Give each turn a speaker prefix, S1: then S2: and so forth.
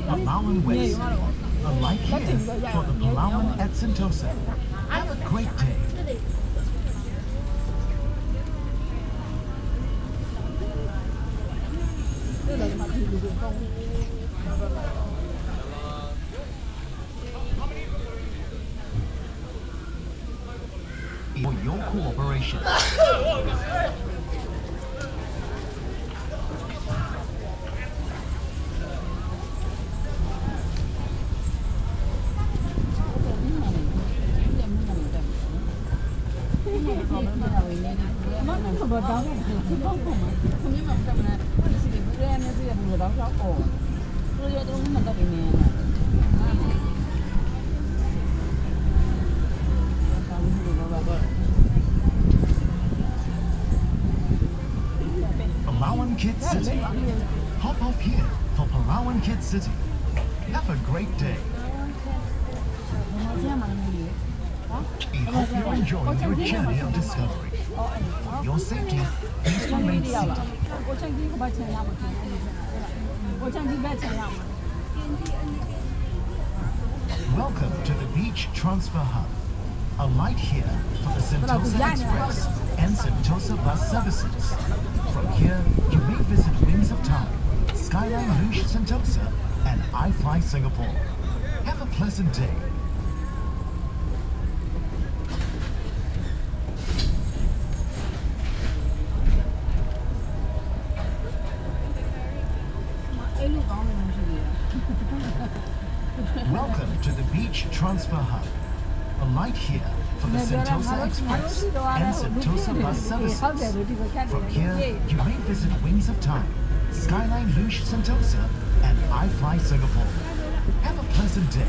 S1: Palawan West, a light here for the Palawan at Sentosa. Have a great day. For your cooperation. Palawan Kid City. Hop off here for Palawan Kid City. Have a great day. We hope you're enjoying your journey of discovery. For your safety, please remain seated. Welcome to the Beach Transfer Hub. A light here for the Sentosa Express and Sentosa bus services. From here, you may visit Wings of Time, Skyline Luge Sentosa, and iFly Singapore. Have a pleasant day. Welcome to the Beach Transfer Hub. A light here for the Sentosa Express and Sentosa bus services. From here, you may visit Wings of Time, Skyline Luge Sentosa, and iFly Singapore. Have a pleasant day.